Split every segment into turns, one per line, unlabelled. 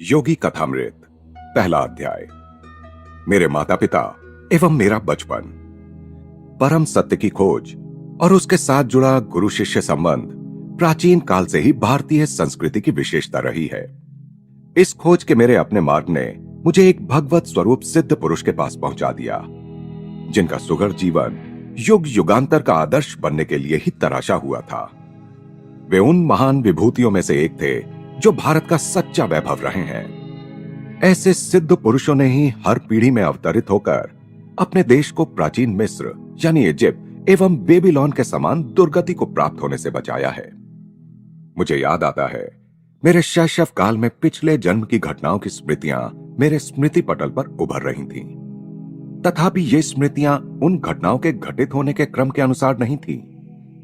योगी कथामृत पहला अध्याय। मेरे माता पिता एवं मेरा बचपन। परम सत्य की खोज और उसके साथ जुड़ा गुरु शिष्य संबंध प्राचीन काल से ही भारतीय संस्कृति की विशेषता रही है। इस खोज के मेरे अपने मार्ग ने मुझे एक भगवत स्वरूप सिद्ध पुरुष के पास पहुंचा दिया, जिनका सुघड़ जीवन युग युगांतर का आदर्श बनने के लिए ही तराशा हुआ था। वे उन महान विभूतियों में से एक थे जो भारत का सच्चा वैभव रहे हैं। ऐसे सिद्ध पुरुषों ने ही हर पीढ़ी में अवतरित होकर अपने देश को प्राचीन मिस्र यानी इजिप्ट एवं बेबीलोन के समान दुर्गति को प्राप्त होने से बचाया है। मुझे याद आता है, मेरे शैशव काल में पिछले जन्म की घटनाओं की स्मृतियां मेरे स्मृति पटल पर उभर रही थीं। तथापि ये स्मृतियां उन घटनाओं के घटित होने के क्रम के अनुसार नहीं थीं।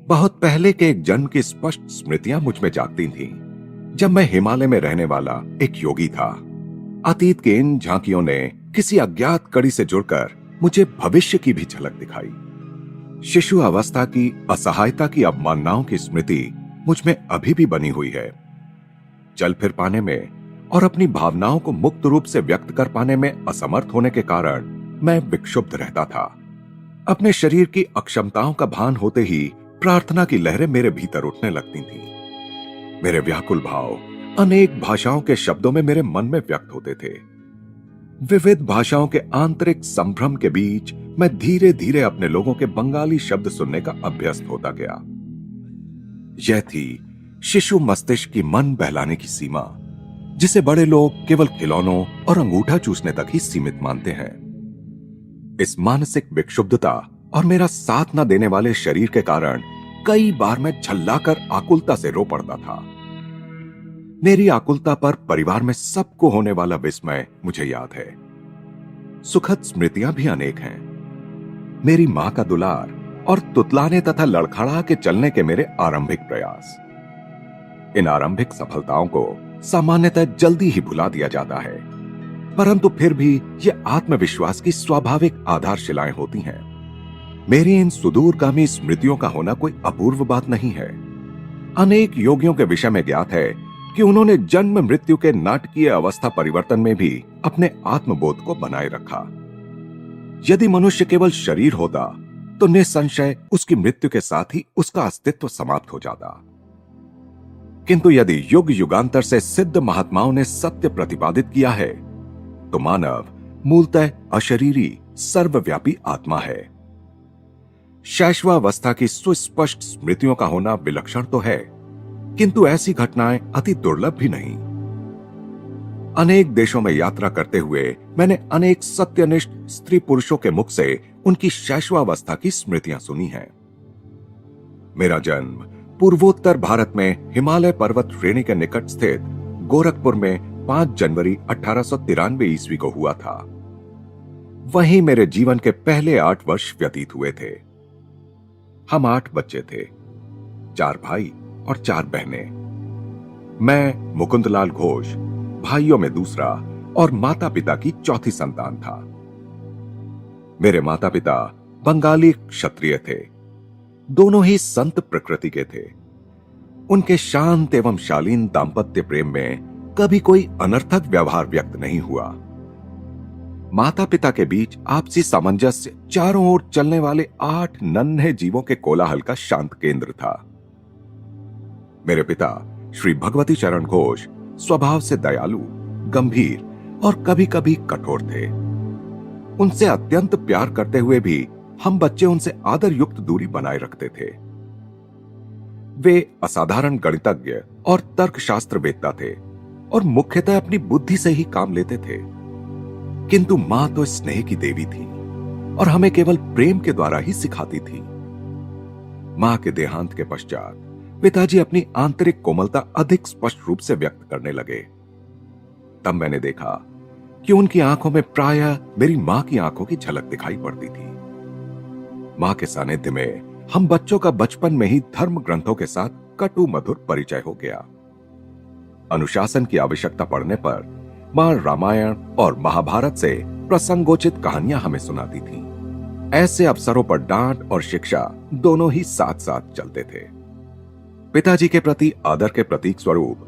बहुत पहले के एक जन्म की स्पष्ट स्मृतियां मुझ में जागती थीं, जब मैं हिमालय में रहने वाला एक योगी था। अतीत की इन झांकियों ने किसी अज्ञात कड़ी से जुड़कर मुझे भविष्य की भी झलक दिखाई। शिशु अवस्था की असहायता की अवमाननाओं की स्मृति मुझ में अभी भी बनी हुई है। चल फिर पाने में और अपनी भावनाओं को मुक्त रूप से व्यक्त कर पाने में असमर्थ होने के कारण मैं विक्षुब्ध रहता था। अपने शरीर की अक्षमताओं का भान होते ही प्रार्थना की लहरें मेरे भीतर उठने लगती थीं। मेरे व्याकुल भाव अनेक भाषाओं के शब्दों में मेरे मन में व्यक्त होते थे। विविध भाषाओं के आंतरिक संभ्रम के बीच मैं धीरे धीरे अपने लोगों के बंगाली शब्द सुनने का अभ्यस्त होता गया। यह थी शिशु मस्तिष्क की मन बहलाने की सीमा, जिसे बड़े लोग केवल खिलौनों और अंगूठा चूसने तक ही सीमित मानते हैं। इस मानसिक विक्षुब्धता और मेरा साथ न देने वाले शरीर के कारण कई बार मैं झल्लाकर आकुलता से रो पड़ता था। मेरी आकुलता पर परिवार में सबको होने वाला विस्मय मुझे याद है। सुखद स्मृतियां भी अनेक हैं। मेरी मां का दुलार और तुतलाने तथा लड़खड़ा के चलने के मेरे आरंभिक प्रयास। इन आरंभिक सफलताओं को सामान्यतः जल्दी ही भुला दिया जाता है, परंतु फिर भी ये आत्मविश्वास की स्वाभाविक आधारशिलाएं होती हैं। मेरी इन सुदूरगामी स्मृतियों का होना कोई अपूर्व बात नहीं है। अनेक योगियों के विषय में ज्ञात है कि उन्होंने जन्म मृत्यु के नाटकीय अवस्था परिवर्तन में भी अपने आत्मबोध को बनाए रखा। यदि मनुष्य केवल शरीर होता तो निसंशय उसकी मृत्यु के साथ ही उसका अस्तित्व समाप्त हो जाता। किंतु यदि युग युगांतर से सिद्ध महात्माओं ने सत्य प्रतिपादित किया है, तो मानव मूलतः अशरीरी सर्वव्यापी आत्मा है। शैशवावस्था की सुस्पष्ट स्मृतियों का होना विलक्षण तो है, किंतु ऐसी घटनाएं अति दुर्लभ भी नहीं। अनेक देशों में यात्रा करते हुए मैंने अनेक सत्यनिष्ठ स्त्री पुरुषों के मुख से उनकी शैशवावस्था की स्मृतियां सुनी हैं। मेरा जन्म पूर्वोत्तर भारत में हिमालय पर्वत श्रेणी के निकट स्थित गोरखपुर में 5 जनवरी 1893 ईस्वी को हुआ था। वहीं मेरे जीवन के पहले 8 वर्ष व्यतीत हुए थे। हम 8 बच्चे थे, 4 भाई और 4 बहनें। मैं मुकुंदलाल घोष भाइयों में दूसरा और माता पिता की चौथी संतान था। मेरे माता पिता बंगाली क्षत्रिय थे। दोनों ही संत प्रकृति के थे। उनके शांत एवं शालीन दाम्पत्य प्रेम में कभी कोई अनर्थक व्यवहार व्यक्त नहीं हुआ। माता पिता के बीच आपसी सामंजस्य चारों ओर चलने वाले 8 नन्हे जीवों के कोलाहल का शांत केंद्र था। मेरे पिता श्री भगवती चरण घोष स्वभाव से दयालु, गंभीर और कभी कभी कठोर थे। उनसे अत्यंत प्यार करते हुए भी हम बच्चे उनसे आदर युक्त दूरी बनाए रखते थे। वे असाधारण गणितज्ञ और तर्कशास्त्र वेत्ता थे और मुख्यतः अपनी बुद्धि से ही काम लेते थे। किंतु मां तो स्नेह की देवी थी और हमें केवल प्रेम के द्वारा ही सिखाती थी। मां के देहांत के पश्चात पिताजी अपनी आंतरिक कोमलता अधिक स्पष्ट रूप से व्यक्त करने लगे। तब मैंने देखा कि उनकी आंखों में प्रायः मेरी मां की आंखों की झलक दिखाई पड़ती थी। मां के सानिध्य में हम बच्चों का बचपन में ही धर्म ग्रंथों के साथ कटु मधुर परिचय हो गया। अनुशासन की आवश्यकता पड़ने पर मां रामायण और महाभारत से प्रसंगोचित कहानियां हमें सुनाती थीं। ऐसे अवसरों पर डांट और शिक्षा दोनों ही साथ साथ चलते थे। पिताजी के प्रति आदर के प्रतीक स्वरूप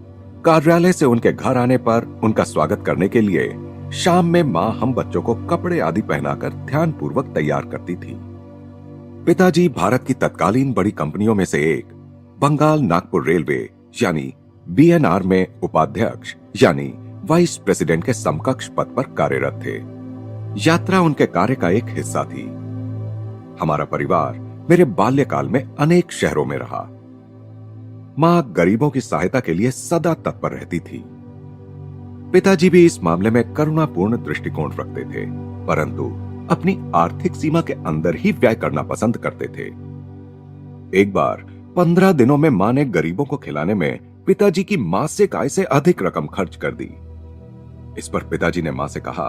कार्यालय से उनके घर आने पर उनका स्वागत करने के लिए शाम में मां हम बच्चों को कपड़े आदि पहनाकर ध्यानपूर्वक तैयार करती थी। पिताजी भारत की तत्कालीन बड़ी कंपनियों में से एक बंगाल नागपुर रेलवे यानी बीएनआर में उपाध्यक्ष यानी वाइस प्रेसिडेंट के समकक्ष पद पर कार्यरत थे। यात्रा उनके कार्य का एक हिस्सा थी। हमारा परिवार मेरे बाल्यकाल में अनेक शहरों में रहा। मां गरीबों की सहायता के लिए सदा तत्पर रहती थी। पिताजी भी इस मामले में करुणापूर्ण दृष्टिकोण रखते थे, परंतु अपनी आर्थिक सीमा के अंदर ही व्यय करना पसंद करते थे। एक बार 15 दिनों में मां ने गरीबों को खिलाने में पिताजी की मासिक आय से अधिक रकम खर्च कर दी। इस पर पिताजी ने मां से कहा,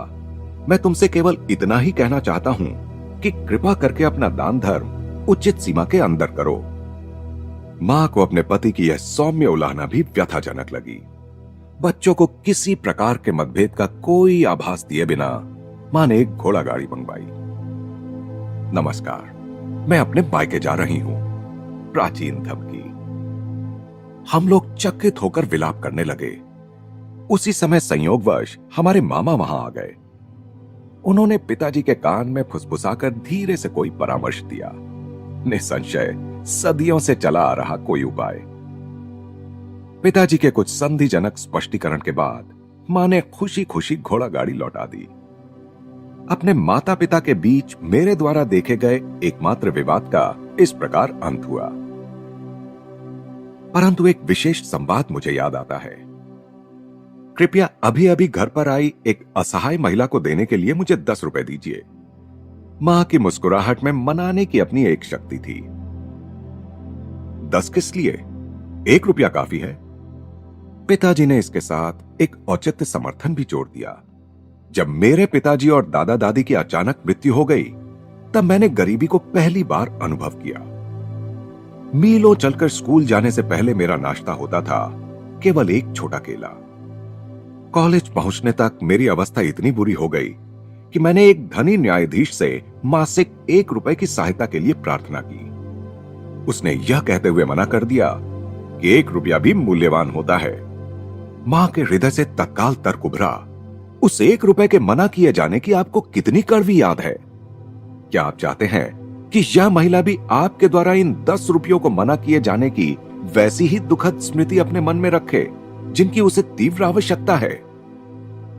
मैं तुमसे केवल इतना ही कहना चाहता हूं कि कृपा करके अपना दान धर्म उचित सीमा के अंदर करो। मां को अपने पति की यह सौम्य उलाहना भी व्यथाजनक लगी। बच्चों को किसी प्रकार के मतभेद का कोई आभास दिए बिना मां ने एक घोड़ा गाड़ी मंगवाई। नमस्कार, मैं अपने मायके जा रही हूं। प्राचीन धमकी। हम लोग चकित होकर विलाप करने लगे। उसी समय संयोगवश हमारे मामा वहां आ गए। उन्होंने पिताजी के कान में फुसफुसाकर धीरे से कोई परामर्श दिया। निसंशय सदियों से चला आ रहा कोई उपाय। पिताजी के कुछ संधिजनक स्पष्टीकरण के बाद मां ने खुशी खुशी घोड़ा गाड़ी लौटा दी। अपने माता पिता के बीच मेरे द्वारा देखे गए एकमात्र विवाद का इस प्रकार अंत हुआ। परंतु एक विशेष संवाद मुझे याद आता है। कृपया अभी अभी घर पर आई एक असहाय महिला को देने के लिए मुझे 10 रुपए दीजिए। मां की मुस्कुराहट में मनाने की अपनी एक शक्ति थी। 10 किस लिए? 1 रुपया काफी है। पिताजी ने इसके साथ एक औचित्य समर्थन भी जोड़ दिया। जब मेरे पिताजी और दादा दादी की अचानक मृत्यु हो गई, तब मैंने गरीबी को पहली बार अनुभव किया। मीलों चलकर स्कूल जाने से पहले मेरा नाश्ता होता था केवल एक छोटा केला। कॉलेज पहुंचने तक मेरी अवस्था इतनी बुरी हो गई कि मैंने एक धनी न्यायाधीश से मासिक 1 रुपए की सहायता के लिए प्रार्थना की। उसने यह कहते हुए मना कर दिया कि 1 रुपया भी मूल्यवान होता है। मां के हृदय से तत्काल तर्क उभरा, उस 1 रुपए के मना किए जाने की आपको कितनी कड़वी याद है। क्या आप चाहते हैं कि यह महिला भी आपके द्वारा इन 10 रुपयों को मना किए जाने की वैसी ही दुखद स्मृति अपने मन में रखे जिनकी उसे तीव्र आवश्यकता है?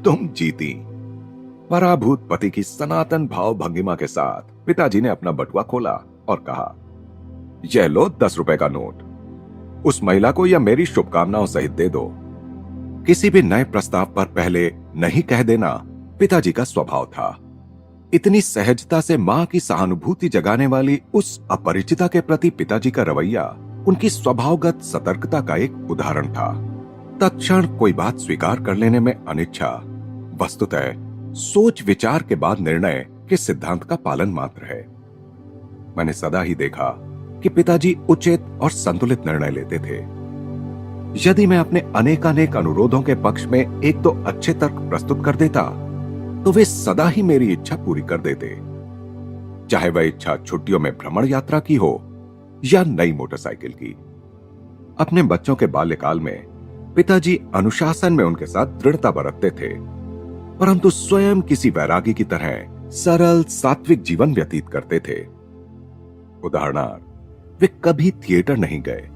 तुम जीती। पराभूत पति की सनातन भाव भंगिमा के साथ पिताजी ने अपना बटुआ खोला और कहा, यह लो 10 रुपए का नोट। उस महिला को यह मेरी शुभकामनाओं सहित दे दो। किसी भी नए प्रस्ताव पर पहले नहीं कह देना पिताजी का स्वभाव था। इतनी सहजता से मां की सहानुभूति जगाने वाली उस अपरिचिता के प्रति पिताजी का रवैया उनकी स्वभावगत सतर्कता का एक उदाहरण था। तत्क्षण कोई बात स्वीकार कर लेने में अनिच्छा वस्तुतः सोच विचार के बाद निर्णय के सिद्धांत का पालन मात्र है। मैंने सदा ही देखा कि पिताजी उचित और संतुलित निर्णय लेते थे। यदि मैं अपने अनेकानेक अनुरोधों के पक्ष में एक दो अच्छे तर्क प्रस्तुत कर देता तो वे सदा ही मेरी इच्छा पूरी कर देते, चाहे वह इच्छा छुट्टियों में भ्रमण यात्रा की हो या नई मोटरसाइकिल की। अपने बच्चों के बाल्यकाल में पिताजी अनुशासन में उनके साथ दृढ़ता बरतते थे, परंतु स्वयं किसी वैरागी की तरह सरल सात्विक जीवन व्यतीत करते थे। उदाहरणार्थ, वे कभी थिएटर नहीं गए,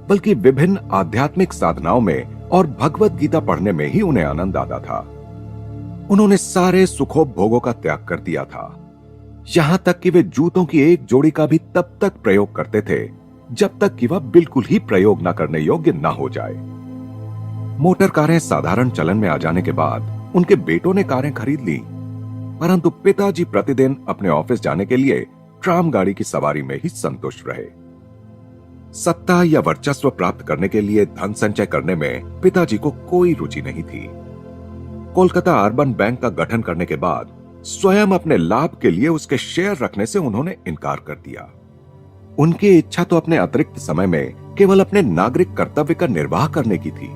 बल्कि विभिन्न आध्यात्मिक साधनाओं में और भगवत गीता पढ़ने में ही उन्हें आनंद आता था। उन्होंने सारे सुखोपभोगों का त्याग कर दिया था, यहां तक कि वे जूतों की एक जोड़ी का भी तब तक प्रयोग करते थे जब तक कि वह बिल्कुल ही प्रयोग न करने योग्य न हो जाए। मोटर कारें साधारण चलन में आ जाने के बाद उनके बेटों ने कारें खरीद ली, परंतु पिताजी प्रतिदिन अपने ऑफिस जाने के लिए ट्राम गाड़ी की सवारी में ही संतुष्ट रहे। सत्ता या वर्चस्व प्राप्त करने के लिए धन संचय करने में पिताजी को कोई रुचि नहीं थी। कोलकाता अर्बन बैंक का गठन करने के बाद स्वयं अपने लाभ के लिए उसके शेयर रखने से उन्होंने इनकार कर दिया। उनकी इच्छा तो अपने अतिरिक्त समय में केवल अपने नागरिक कर्तव्य का निर्वाह करने की थी।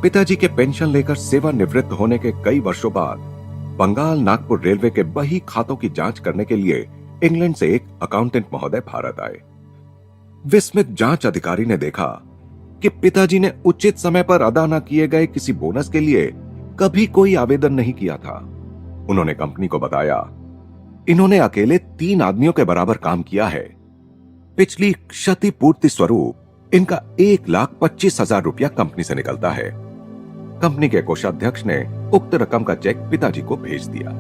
पिताजी के पेंशन लेकर सेवानिवृत्त होने के कई वर्षों बाद बंगाल नागपुर रेलवे के बही खातों की जांच करने के लिए इंग्लैंड से एक अकाउंटेंट महोदय भारत आए। विस्मित जांच अधिकारी ने देखा कि कि पिताजी ने उचित समय पर अदा न किए गए किसी बोनस के लिए कभी कोई आवेदन नहीं किया था। उन्होंने कंपनी को बताया, इन्होंने अकेले 3 आदमियों के बराबर काम किया है। पिछली क्षतिपूर्ति स्वरूप इनका 1,25,000 रुपया कंपनी से निकलता है। कंपनी के कोषाध्यक्ष ने उक्त रकम का चेक पिताजी को भेज दिया,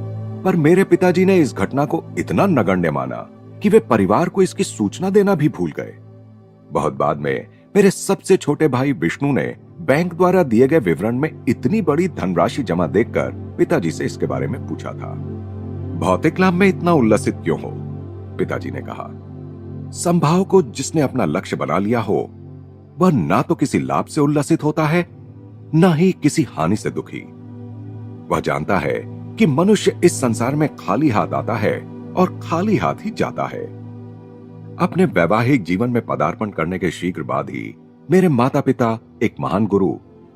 पर मेरे पिताजी ने इस घटना को इतना नगण्य माना कि वे परिवार को इसकी सूचना देना भी भूल गए। बहुत बाद में मेरे सबसे छोटे भाई विष्णु ने बैंक द्वारा दिए गए विवरण में इतनी बड़ी धनराशि जमा देखकर पिताजी से इसके बारे में पूछा था। भौतिक लाभ में इतना उल्लसित क्यों हो? पिताजी ने कहा, संभाव को जिसने अपना लक्ष्य बना लिया हो वह ना तो किसी लाभ से उल्लसित होता है, ना ही किसी हानि से दुखी। वह जानता है कि मनुष्य इस संसार में खाली हाथ आता है और खाली हाथ ही जाता है। अपने वैवाहिक जीवन में पदार्पण करने के शीघ्र बाद ही मेरे माता पिता एक महान गुरु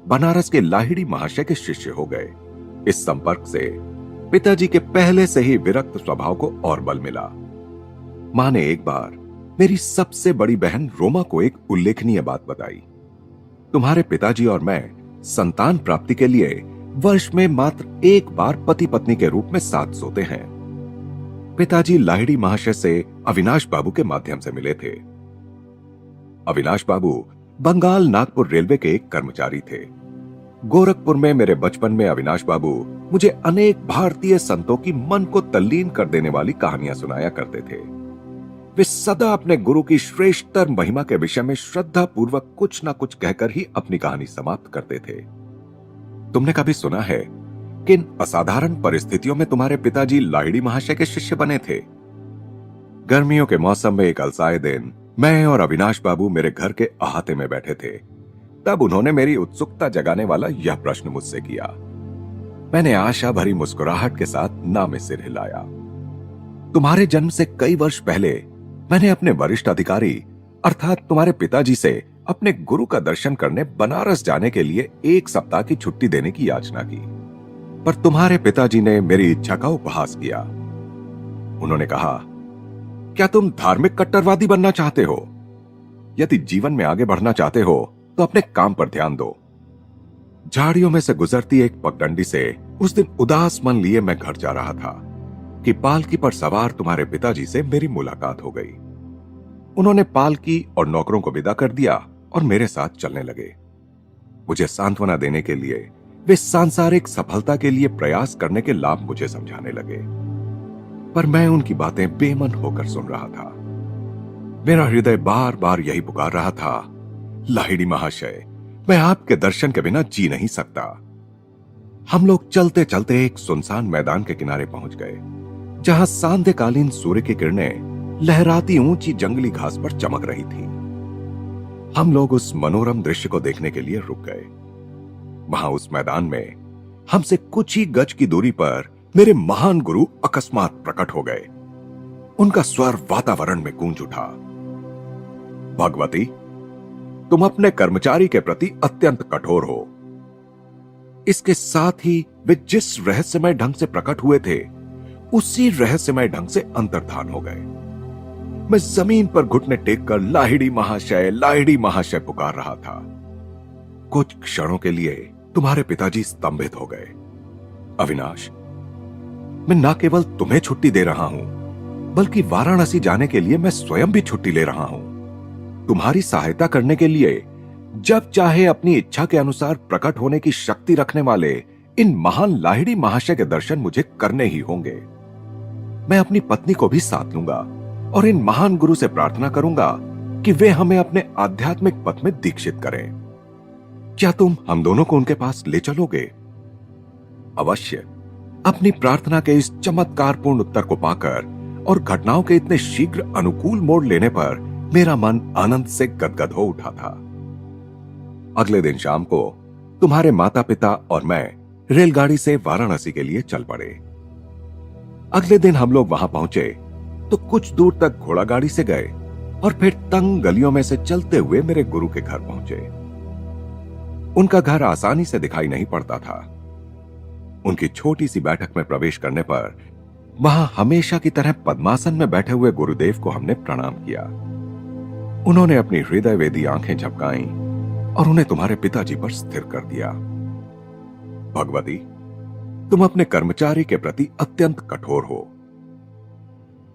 बनारस के लाहिड़ी महाशय के शिष्य हो गए। इस संपर्क से पिताजी के पहले से ही विरक्त स्वभाव को और बल मिला। मां ने एक बार मेरी सबसे बड़ी बहन रोमा को एक उल्लेखनीय बात बताई। तुम्हारे पिताजी और मैं संतान प्राप्ति के लिए वर्ष में मात्र एक बार पति पत्नी के रूप में साथ सोते हैं। पिताजी लाहिड़ी महाशय से अविनाश बाबू के माध्यम से मिले थे। अविनाश बाबू बंगाल नागपुर रेलवे के एक कर्मचारी थे। गोरखपुर में मेरे बचपन में अविनाश बाबू मुझे अनेक भारतीय संतों की मन को तल्लीन कर देने वाली कहानियां सुनाया करते थे। वे सदा अपने गुरु की श्रेष्ठतर महिमा के विषय में श्रद्धा पूर्वक कुछ न कुछ कहकर ही अपनी कहानी समाप्त करते थे। तुमने कभी सुना है कि इन असाधारण परिस्थितियों में तुम्हारे पिताजी लाहिड़ी महाशय के शिष्य बने थे? गर्मियों के मौसम में एक अलसाए दिन मैं और अविनाश बाबू मेरे घर के अहाते में बैठे थे। तब उन्होंने मेरी उत्सुकता जगाने वाला यह प्रश्न मुझसे किया। मैंने आशा भरी मुस्कुराहट के साथ ना में सिर हिलाया। तुम्हारे जन्म से कई वर्ष पहले मैंने अपने वरिष्ठ अधिकारी अर्थात तुम्हारे पिताजी से अपने गुरु का दर्शन करने बनारस जाने के लिए 1 सप्ताह की छुट्टी देने की याचना की, पर तुम्हारे पिताजी ने मेरी इच्छा का उपहास किया। उन्होंने कहा, क्या तुम धार्मिक कट्टरवादी बनना चाहते हो? यदि जीवन में आगे बढ़ना चाहते हो तो अपने काम पर ध्यान दो। झाड़ियों में से गुजरती एक पगडंडी से उस दिन उदास मन लिए मैं घर जा रहा था कि पालकी पर सवार तुम्हारे पिताजी से मेरी मुलाकात हो गई। उन्होंने पालकी और नौकरों को विदा कर दिया और मेरे साथ चलने लगे। मुझे सांत्वना देने के लिए वे सांसारिक सफलता के लिए प्रयास करने के लाभ मुझे समझाने लगे, पर मैं उनकी बातें बेमन होकर सुन रहा था। मेरा हृदय बार बार यही पुकार रहा था, लाहिड़ी महाशय, मैं आपके दर्शन के बिना जी नहीं सकता। हम लोग चलते चलते एक सुनसान मैदान के किनारे पहुंच गए, जहां सांध्यकालीन सूर्य की किरणें लहराती ऊंची जंगली घास पर चमक रही थी। हम लोग उस मनोरम दृश्य को देखने के लिए रुक गए। वहां उस मैदान में हमसे कुछ ही गज की दूरी पर मेरे महान गुरु अकस्मात प्रकट हो गए। उनका स्वर वातावरण में गूंज उठा, भगवती, तुम अपने कर्मचारी के प्रति अत्यंत कठोर हो। इसके साथ ही वे जिस रहस्यमय ढंग से प्रकट हुए थे उसी रहस्यमय ढंग से अंतर्धान हो गए। मैं जमीन पर घुटने टेककर लाहिड़ी महाशय पुकार रहा था। कुछ क्षणों के लिए तुम्हारे पिताजी स्तंभित हो गए। अविनाश, मैं न केवल तुम्हें छुट्टी दे रहा हूं, बल्कि वाराणसी जाने के लिए मैं स्वयं भी छुट्टी ले रहा हूं। तुम्हारी सहायता करने के लिए जब चाहे अपनी इच्छा के अनुसार प्रकट होने की शक्ति रखने वाले इन महान लाहिड़ी महाशय के दर्शन मुझे करने ही होंगे। मैं अपनी पत्नी को भी साथ लूंगा और इन महान गुरु से प्रार्थना करूंगा कि वे हमें अपने आध्यात्मिक पथ में दीक्षित करें। क्या तुम हम दोनों को उनके पास ले चलोगे? अवश्य। अपनी प्रार्थना के इस चमत्कारपूर्ण उत्तर को पाकर और घटनाओं के इतने शीघ्र अनुकूल मोड़ लेने पर मेरा मन आनंद से गदगद हो उठा था। अगले दिन शाम को तुम्हारे माता पिता और मैं रेलगाड़ी से वाराणसी के लिए चल पड़े। अगले दिन हम लोग वहां पहुंचे तो कुछ दूर तक घोड़ा गाड़ी से गए और फिर तंग गलियों में से चलते हुए मेरे गुरु के घर पहुंचे। उनका घर आसानी से दिखाई नहीं पड़ता था। उनकी छोटी सी बैठक में प्रवेश करने पर वहां हमेशा की तरह पद्मासन में बैठे हुए गुरुदेव को हमने प्रणाम किया। उन्होंने अपनी हृदय वेदी आंखें झपकाईं और उन्हें तुम्हारे पिताजी पर स्थिर कर दिया। भगवती, तुम अपने कर्मचारी के प्रति अत्यंत कठोर हो।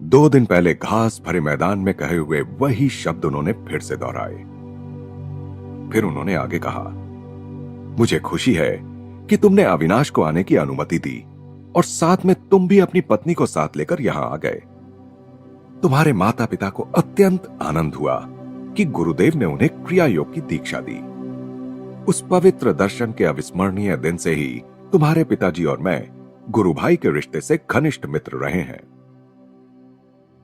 2 दिन पहले घास भरे मैदान में कहे हुए वही शब्द उन्होंने फिर से दोहराए। फिर उन्होंने आगे कहा, मुझे खुशी है कि तुमने अविनाश को आने की अनुमति दी और साथ में तुम भी अपनी पत्नी को साथ लेकर यहां आ गए। तुम्हारे माता पिता को अत्यंत आनंद हुआ कि गुरुदेव ने उन्हें क्रिया योग की दीक्षा दी। उस पवित्र दर्शन के अविस्मरणीय दिन से ही तुम्हारे पिताजी और मैं गुरु भाई के रिश्ते से घनिष्ठ मित्र रहे हैं।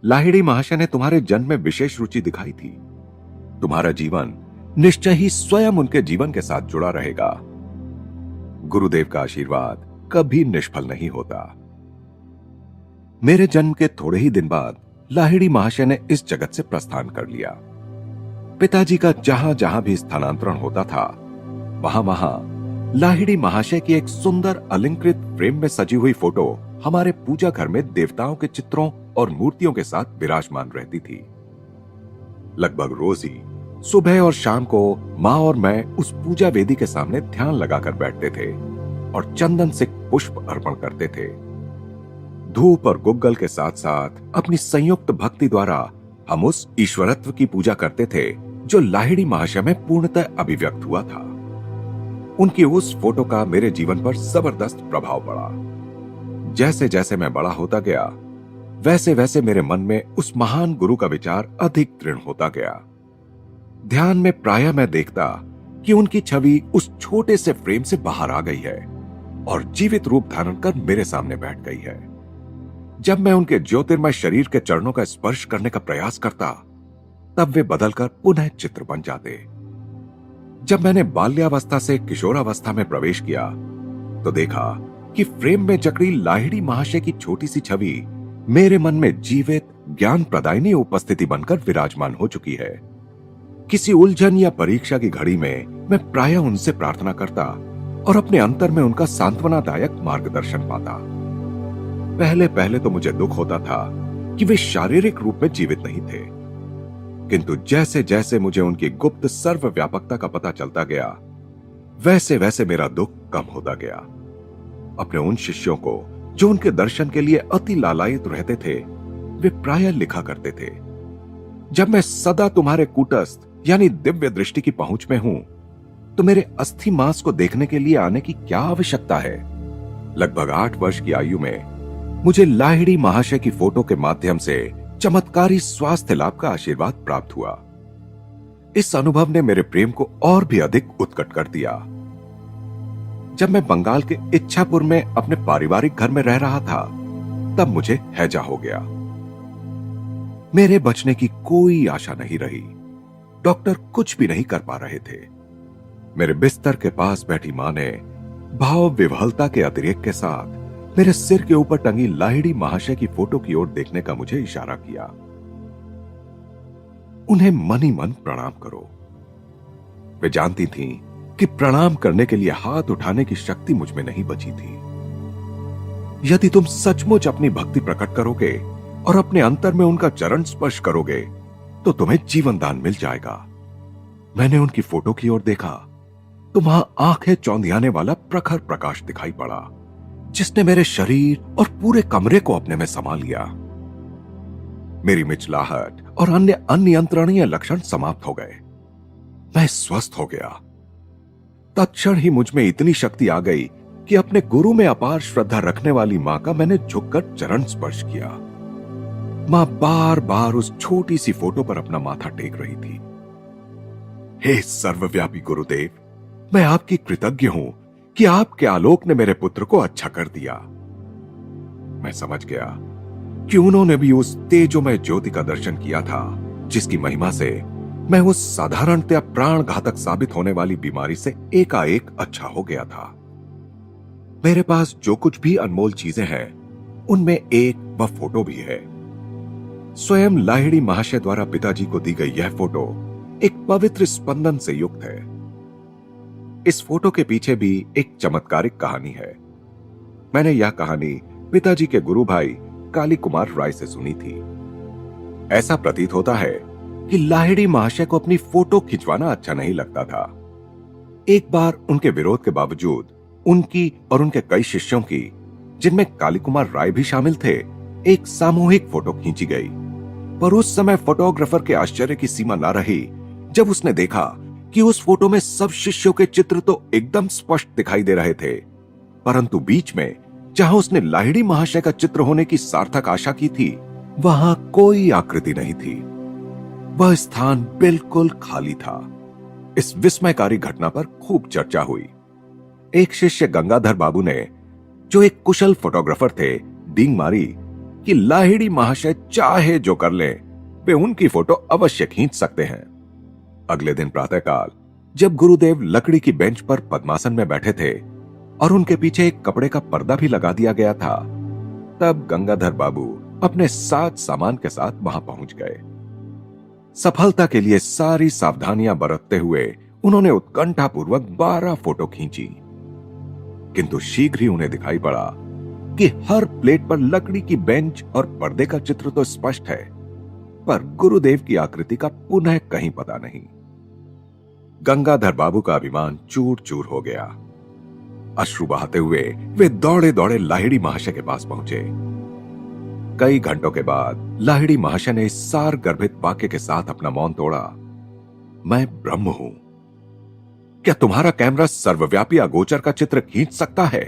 लाहिड़ी महाशय ने तुम्हारे जन्म में विशेष रुचि दिखाई थी। तुम्हारा जीवन निश्चय ही स्वयं उनके जीवन के साथ जुड़ा रहेगा। गुरुदेव का आशीर्वाद कभी निष्फल नहीं होता। मेरे जन्म के थोड़े ही दिन बाद लाहिड़ी महाशय ने इस जगत से प्रस्थान कर लिया। पिताजी का जहां जहां भी स्थानांतरण होता था, वहां वहां लाहिड़ी महाशय की एक सुंदर अलंकृत फ्रेम में सजी हुई फोटो हमारे पूजा घर में देवताओं के चित्रों और मूर्तियों के साथ विराजमान रहती थी। लगभग रोज ही सुबह और शाम को मां और मैं उस पूजा वेदी के सामने ध्यान लगाकर बैठते थे और चंदन से पुष्प अर्पण करते थे। धूप और गुग्गल के साथ साथ अपनी संयुक्त भक्ति द्वारा हम उस ईश्वरत्व की पूजा करते थे जो लाहिड़ी महाशय में पूर्णतः अभिव्यक्त हुआ था। उनकी उस फोटो का मेरे जीवन पर जबरदस्त प्रभाव पड़ा। जैसे जैसे मैं बड़ा होता गया, वैसे वैसे मेरे मन में उस महान गुरु का विचार अधिक दृढ़ होता गया। ध्यान में प्रायः मैं देखता कि उनकी छवि उस छोटे से फ्रेम से बाहर आ गई है और जीवित रूप धारण कर मेरे सामने बैठ गई है। जब मैं उनके ज्योतिर्मय शरीर के चरणों का स्पर्श करने का प्रयास करता, तब वे बदलकर पुनः चित्र बन जाते। जब मैंने बाल्यावस्था से किशोरावस्था में प्रवेश किया, तो देखा कि फ्रेम में जकड़ी लाहिड़ी महाशय की छोटी सी छवि मेरे मन में जीवित ज्ञान प्रदायिनी उपस्थिति बनकर विराजमान हो चुकी है। किसी उलझन या परीक्षा की घड़ी में मैं प्रायः उनसे प्रार्थना करता और अपने अंतर में उनका सांत्वनादायक मार्गदर्शन पाता। पहले पहले तो मुझे दुख होता था कि वे शारीरिक रूप में जीवित नहीं थे, किंतु जैसे जैसे मुझे उनकी गुप्त सर्वव्यापकता का पता चलता गया, वैसे वैसे मेरा दुख कम होता गया। अपने उन शिष्यों को जो उनके दर्शन के लिए अति लालायित रहते थे, वे प्रायः लिखा करते थे, जब मैं सदा तुम्हारे कूटस्थ यानी दिव्य दृष्टि की पहुंच में हूं, तो मेरे अस्थि मांस को देखने के लिए आने की क्या आवश्यकता है। लगभग 8 वर्ष की आयु में मुझे लाहिड़ी महाशय की फोटो के माध्यम से चमत्कारी स्वास्थ्य लाभ का आशीर्वाद प्राप्त हुआ। इस अनुभव ने मेरे प्रेम को और भी अधिक उत्कट कर दिया। जब मैं बंगाल के इच्छापुर में अपने पारिवारिक घर में रह रहा था, तब मुझे हैजा हो गया। मेरे बचने की कोई आशा नहीं रही। डॉक्टर कुछ भी नहीं कर पा रहे थे। मेरे बिस्तर के पास बैठी मां ने भाव विह्वलता के अतिरेक के साथ मेरे सिर के ऊपर टंगी लाहिड़ी महाशय की फोटो की ओर देखने का मुझे इशारा किया। उन्हें मन ही मन प्रणाम करो। वे जानती थीं कि प्रणाम करने के लिए हाथ उठाने की शक्ति मुझ में नहीं बची थी। यदि तुम सचमुच अपनी भक्ति प्रकट करोगे और अपने अंतर में उनका चरण स्पर्श करोगे, तो तुम्हें जीवन दान मिल जाएगा। मैंने उनकी फोटो की ओर देखा तो वहां आंखें चौंधियाने वाला प्रखर प्रकाश दिखाई पड़ा, जिसने मेरे शरीर और पूरे कमरे को अपने में समा लिया। मेरी मिचलाहट और अन्य अनियंत्रणीय लक्षण समाप्त हो गए। मैं स्वस्थ हो गया। तत्क्षण ही मुझ में इतनी शक्ति आ गई कि अपने गुरु में अपार श्रद्धा रखने वाली मां का मैंने झुककर चरण स्पर्श किया। मां बार बार उस छोटी सी फोटो पर अपना माथा टेक रही थी। हे सर्वव्यापी गुरुदेव, मैं आपकी कृतज्ञ हूं कि आपके आलोक ने मेरे पुत्र को अच्छा कर दिया। मैं समझ गया कि उन्होंने भी उस तेजोमय ज्योति का दर्शन किया था, जिसकी महिमा से मैं उस साधारणतया प्राण घातक साबित होने वाली बीमारी से एकाएक अच्छा हो गया था। मेरे पास जो कुछ भी अनमोल चीजें हैं, उनमें एक वह फोटो भी है। स्वयं लाहिड़ी महाशय द्वारा पिताजी को दी गई यह फोटो एक पवित्र स्पंदन से युक्त है। इस फोटो के पीछे भी एक चमत्कारिक कहानी है। मैंने यह कहानी पिताजी के गुरु भाई काली कुमार राय से सुनी थी। ऐसा प्रतीत होता है कि लाहिड़ी महाशय को अपनी फोटो खिंचवाना अच्छा नहीं लगता था, एक बार उनके विरोध के बावजूद उनकी और उनके कई शिष्यों की, जिनमें काली कुमार राय भी शामिल थे, एक सामूहिक फोटो खींची गई। पर उस समय फोटोग्राफर के आश्चर्य की सीमा न रही जब उसने देखा कि उस फोटो में सब शिष्यों के चित्र तो एकदम स्पष्ट दिखाई दे रहे थे, परंतु बीच में जहां उसने लाहिड़ी महाशय का चित्र होने की सार्थक आशा की थी, वहां कोई आकृति नहीं थी। वह स्थान बिल्कुल खाली था। इस विस्मयकारी घटना पर खूब चर्चा हुई। एक शिष्य गंगाधर बाबू ने, जो एक कुशल फोटोग्राफर थे, डींग मारी कि लाहिड़ी महाशय चाहे जो कर लें, वे उनकी फोटो अवश्य खींच सकते हैं। अगले दिन प्रातःकाल जब गुरुदेव लकड़ी की बेंच पर पद्मासन में बैठे थे और उनके पीछे एक कपड़े का पर्दा भी लगा दिया गया था, तब गंगाधर बाबू अपने साज सामान के साथ वहां पहुंच गए। सफलता के लिए सारी सावधानियां बरतते हुए उन्होंने उत्कंठापूर्वक 12 फोटो खींची, किंतु शीघ्र ही उन्हें दिखाई पड़ा कि हर प्लेट पर लकड़ी की बेंच और पर्दे का चित्र तो स्पष्ट है, पर गुरुदेव की आकृति का पुनः कहीं पता नहीं। गंगाधर बाबू का अभिमान चूर चूर हो गया। अश्रु बहाते हुए वे दौड़े दौड़े लाहिड़ी महाशय के पास पहुंचे। कई घंटों के बाद लाहिड़ी महाशय ने इस सार गर्भित वाक्य के साथ अपना मौन तोड़ा, मैं ब्रह्म हूं। क्या तुम्हारा कैमरा सर्वव्यापी अगोचर का चित्र खींच सकता है?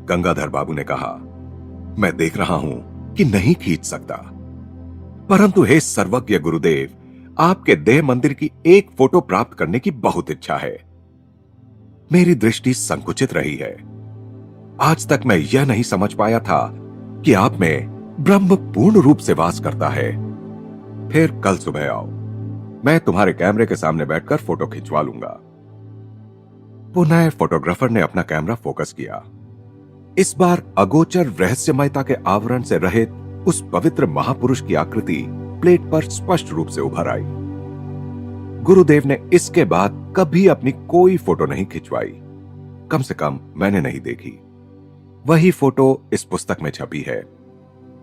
गंगाधर बाबू ने कहा, मैं देख रहा हूं कि नहीं खींच सकता, परंतु हे सर्वज्ञ गुरुदेव, आपके देह मंदिर की एक फोटो प्राप्त करने की बहुत इच्छा है। मेरी दृष्टि संकुचित रही है। आज तक मैं यह नहीं समझ पाया था कि आप में ब्रह्म पूर्ण रूप से वास करता है। फिर कल सुबह आओ, मैं तुम्हारे कैमरे के सामने बैठकर फोटो खिंचवा लूंगा। पुनः फोटोग्राफर ने अपना कैमरा फोकस किया। इस बार अगोचर रहस्यमयता के आवरण से रहित उस पवित्र महापुरुष की आकृति प्लेट पर स्पष्ट रूप से उभर आई। गुरुदेव ने इसके बाद कभी अपनी कोई फोटो नहीं खिंचवाई, कम से कम मैंने नहीं देखी। वही फोटो इस पुस्तक में छपी है।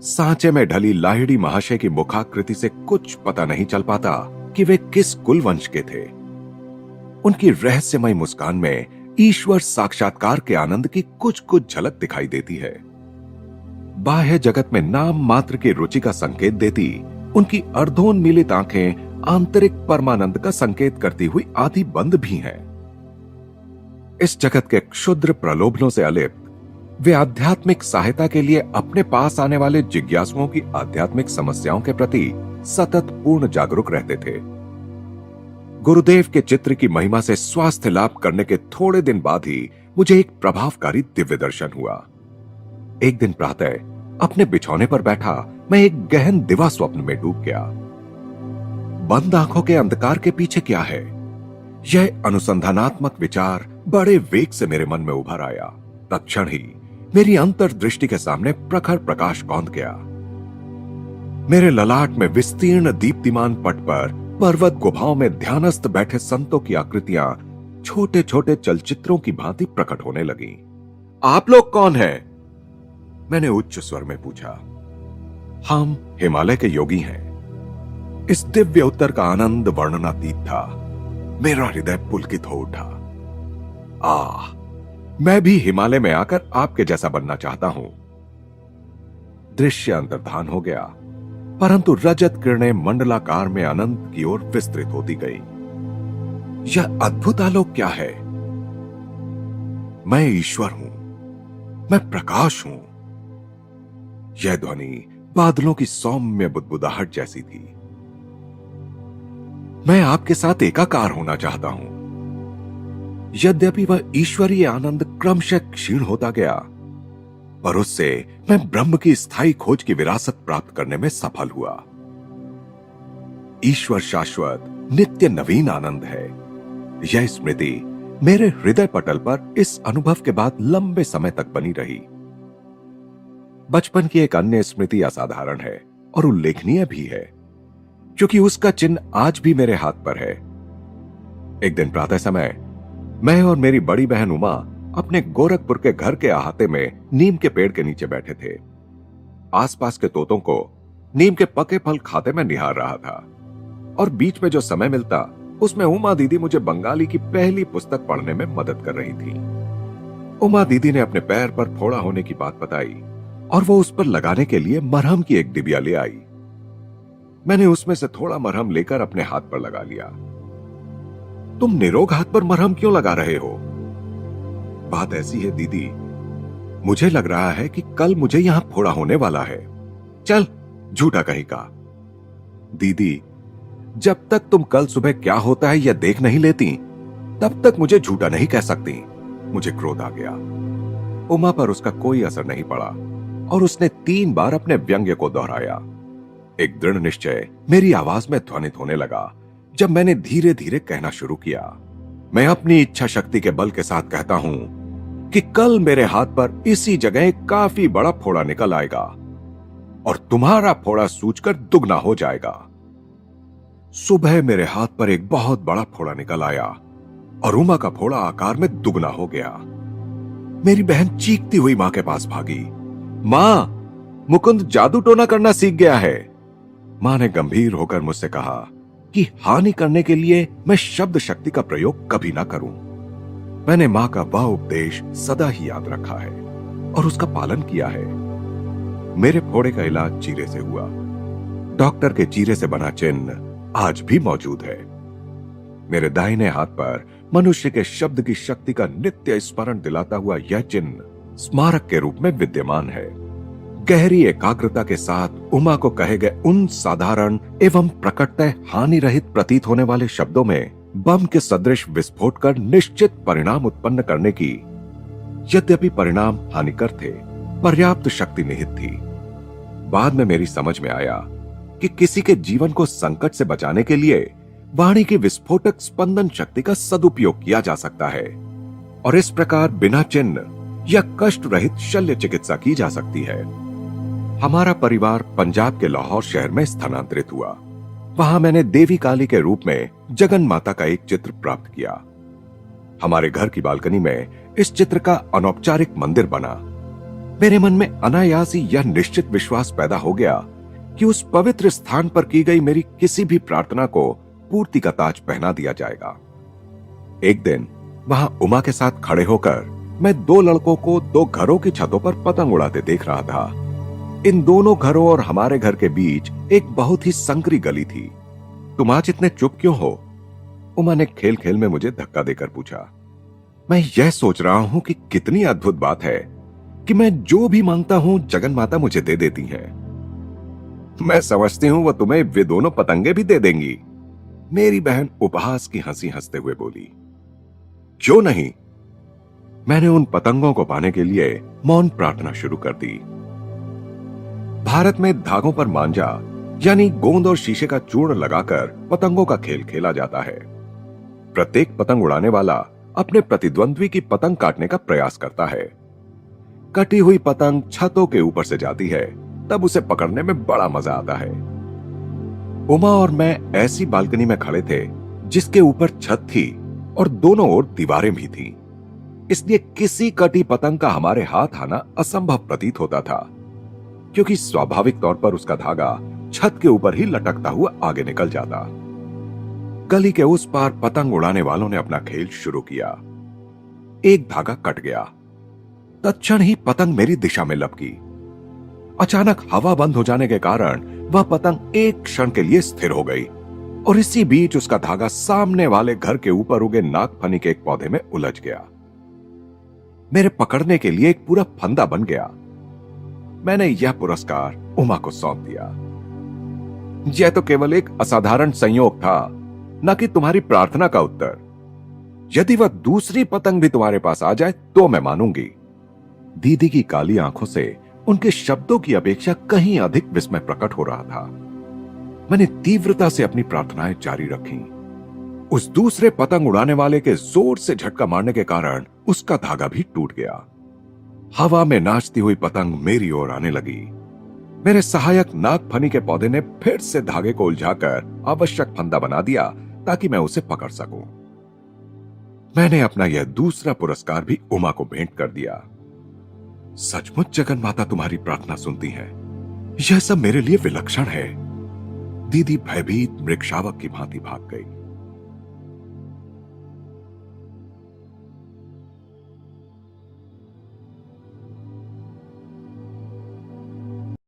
सांचे में ढली लाहिड़ी महाशय की मुखाकृति से कुछ पता नहीं चल पाता कि वे किस कुल वंश के थे। उनकी रहस्यमय मुस्कान में ईश्वर साक्षात्कार के आनंद की कुछ कुछ झलक दिखाई देती है। बाह्य जगत में नाम मात्र की रुचि का संकेत देती उनकी अर्धोन्मीलित आंखें आंतरिक परमानंद का संकेत करती हुई आधी बंद भी हैं। इस जगत के क्षुद्र प्रलोभनों से अलिप्त वे आध्यात्मिक सहायता के लिए अपने पास आने वाले जिज्ञासुओं की आध्यात्मिक समस्याओं के प्रति सतत पूर्ण जागरूक रहते थे। गुरुदेव के चित्र की महिमा से स्वास्थ्य लाभ करने के थोड़े दिन बाद ही मुझे एक प्रभावकारी दिव्य दर्शन हुआ। एक दिन प्रातः अपने बिछौने पर बैठा मैं एक गहन दिवा स्वप्न में डूब गया। बंद आंखों के अंधकार के पीछे क्या है, यह अनुसंधानात्मक विचार बड़े वेग से मेरे मन में उभर आया। तत्क्षण ही मेरी अंतर्दृष्टि के सामने प्रखर प्रकाश कौंध गया। मेरे ललाट में विस्तीर्ण दीप्तिमान पट पर पर्वत गुफाओं में ध्यानस्थ बैठे संतों की आकृतियां छोटे छोटे चलचित्रों की भांति प्रकट होने लगी। आप लोग कौन हैं? मैंने उच्च स्वर में पूछा। हम हिमालय के योगी हैं। इस दिव्य उत्तर का आनंद वर्णनातीत था। मेरा हृदय पुलकित हो उठा। मैं भी हिमालय में आकर आपके जैसा बनना चाहता हूं। दृश्य अंतर्धान हो गया, परंतु रजत किरणें मंडलाकार में अनंत की ओर विस्तृत होती गई। यह अद्भुत आलोक क्या है? मैं ईश्वर हूं, मैं प्रकाश हूं। यह ध्वनि बादलों की सौम्य बुदबुदाहट जैसी थी। मैं आपके साथ एकाकार होना चाहता हूं। यद्यपि वह ईश्वरीय आनंद क्रमशः क्षीण होता गया, पर उससे मैं ब्रह्म की स्थायी खोज की विरासत प्राप्त करने में सफल हुआ। ईश्वर शाश्वत नित्य नवीन आनंद है। यह स्मृति मेरे हृदय पटल पर इस अनुभव के बाद लंबे समय तक बनी रही। बचपन की एक अन्य स्मृति असाधारण है और उल्लेखनीय भी है, क्योंकि उसका चिन्ह आज भी मेरे हाथ पर है। एक दिन प्रातः समय मैं और मेरी बड़ी बहन उमा अपने गोरखपुर के घर के अहाते में नीम के पेड़ के नीचे बैठे थे। आसपास के तोतों को नीम के पके फल खाते में निहार रहा था और बीच में जो समय मिलता उसमें उमा दीदी मुझे बंगाली की पहली पुस्तक पढ़ने में मदद कर रही थी। उमा दीदी ने अपने पैर पर फोड़ा होने की बात बताई और वो उस पर लगाने के लिए मरहम की एक डिबिया ले आई। मैंने उसमें से थोड़ा मरहम लेकर अपने हाथ पर लगा लिया। तुम निरोग हाथ पर मरहम क्यों लगा रहे हो? बात ऐसी है दीदी, मुझे लग रहा है कि कल मुझे यहां फोड़ा होने वाला है। चल, झूठा कहीं का। दीदी, जब तक तुम कल सुबह क्या होता है यह देख नहीं लेती, तब तक मुझे झूठा नहीं कह सकती। मुझे क्रोध आ गया। उमा पर उसका कोई असर नहीं पड़ा और उसने 3 बार अपने व्यंग्य को दोहराया। एक दृढ़ निश्चय मेरी आवाज में ध्वनित होने लगा जब मैंने धीरे धीरे कहना शुरू किया। मैं अपनी इच्छा शक्ति के बल के साथ कहता हूं कि कल मेरे हाथ पर इसी जगह एक काफी बड़ा फोड़ा निकल आएगा और तुम्हारा फोड़ा सूजकर दुगना हो जाएगा। सुबह मेरे हाथ पर एक बहुत बड़ा फोड़ा निकल आया और उमा का फोड़ा आकार में दुगना हो गया। मेरी बहन चीखती हुई मां के पास भागी। मां, मुकुंद जादू टोना करना सीख गया है। मां ने गंभीर होकर मुझसे कहा कि हानि करने के लिए मैं शब्द शक्ति का प्रयोग कभी ना करूं। मैंने मां का वह उपदेश सदा ही याद रखा है और उसका पालन किया है। मेरे फोड़े का इलाज चीरे से हुआ। डॉक्टर के चीरे से बना चिन्ह आज भी मौजूद है। मेरे दाहिने हाथ पर मनुष्य के शब्द की शक्ति का नित्य स्मरण दिलाता हुआ यह चिन्ह स्मारक के रूप में विद्यमान है। गहरी एकाग्रता के साथ उमा को कहे गए उन साधारण एवं प्रकटतः हानि रहित प्रतीत होने वाले शब्दों में बम के सदृश विस्फोट कर निश्चित परिणाम उत्पन्न करने की, यद्यपि परिणाम हानिकर थे, पर्याप्त शक्ति निहित थी। बाद में मेरी समझ में आया कि किसी के जीवन को संकट से बचाने के लिए वाणी की विस्फोटक स्पंदन शक्ति का सदुपयोग किया जा सकता है और इस प्रकार बिना चिन्ह या कष्ट रहित शल्य चिकित्सा की जा सकती है। हमारा परिवार पंजाब के लाहौर शहर में स्थानांतरित हुआ। वहां मैंने देवी काली के रूप में जगन माता का एक चित्र प्राप्त किया। हमारे घर की बालकनी में इस चित्र का अनौपचारिक मंदिर बना। मेरे मन में अनायास ही यह निश्चित विश्वास पैदा हो गया कि उस पवित्र स्थान पर की गई मेरी किसी भी प्रार्थना को पूर्ति का ताज पहना दिया जाएगा। एक दिन वहां उमा के साथ खड़े होकर मैं 2 लड़कों को 2 घरों की छतों पर पतंग उड़ाते देख रहा था। इन दोनों घरों और हमारे घर के बीच एक बहुत ही संकरी गली थी। तुम आज इतने चुप क्यों हो? उमा ने खेल खेल में मुझे धक्का देकर पूछा। मैं यह सोच रहा हूं कि कितनी अद्भुत बात है कि मैं जो भी मांगता हूं जगन माता मुझे दे देती है। मैं समझती हूं वो तुम्हें वे दोनों पतंगे भी दे देंगी। मेरी बहन उपहास की हंसी हंसते हुए बोली। क्यों नहीं? मैंने उन पतंगों को पाने के लिए मौन प्रार्थना शुरू कर दी। भारत में धागों पर मांझा यानी गोंद और शीशे का चूर्ण लगाकर पतंगों का खेल खेला जाता है। प्रत्येक पतंग उड़ाने वाला अपने प्रतिद्वंद्वी की पतंग काटने का प्रयास करता है। कटी हुई पतंग छतों के ऊपर से जाती है, तब उसे पकड़ने में बड़ा मजा आता है। उमा और मैं ऐसी बालकनी में खड़े थे जिसके ऊपर छत थी और दोनों ओर दीवारें भी थीं। इसलिए किसी कटी पतंग का हमारे हाथ आना असंभव प्रतीत होता था, क्योंकि स्वाभाविक तौर पर उसका धागा छत के ऊपर ही लटकता हुआ आगे निकल जाता। गली के उस पार पतंग उड़ाने वालों ने अपना खेल शुरू किया। एक धागा कट गया, तत्क्षण ही पतंग मेरी दिशा में लपकी। अचानक हवा बंद हो जाने के कारण वह पतंग एक क्षण के लिए स्थिर हो गई और इसी बीच उसका धागा सामने वाले घर के ऊपर उगे नागफनी के एक पौधे में उलझ गया। मेरे पकड़ने के लिए एक पूरा फंदा बन गया। मैंने यह पुरस्कार उमा को सौंप दिया। यह तो केवल एक असाधारण संयोग था, न कि तुम्हारी प्रार्थना का उत्तर। यदि वह दूसरी पतंग भी तुम्हारे पास आ जाए तो मैं मानूंगी। दीदी की काली आंखों से उनके शब्दों की अपेक्षा कहीं अधिक विस्मय प्रकट हो रहा था। मैंने तीव्रता से अपनी प्रार्थनाएं जारी रखी। उस दूसरे पतंग उड़ाने वाले के जोर से झटका मारने के कारण उसका धागा भी टूट गया। हवा में नाचती हुई पतंग मेरी ओर आने लगी। मेरे सहायक नागफनी के पौधे ने फिर से धागे को उलझाकर आवश्यक फंदा बना दिया ताकि मैं उसे पकड़ सकूं। मैंने अपना यह दूसरा पुरस्कार भी उमा को भेंट कर दिया। सचमुच जगन माता तुम्हारी प्रार्थना सुनती है। यह सब मेरे लिए विलक्षण है। दीदी भयभीत मृगशावक की भांति भाग गई।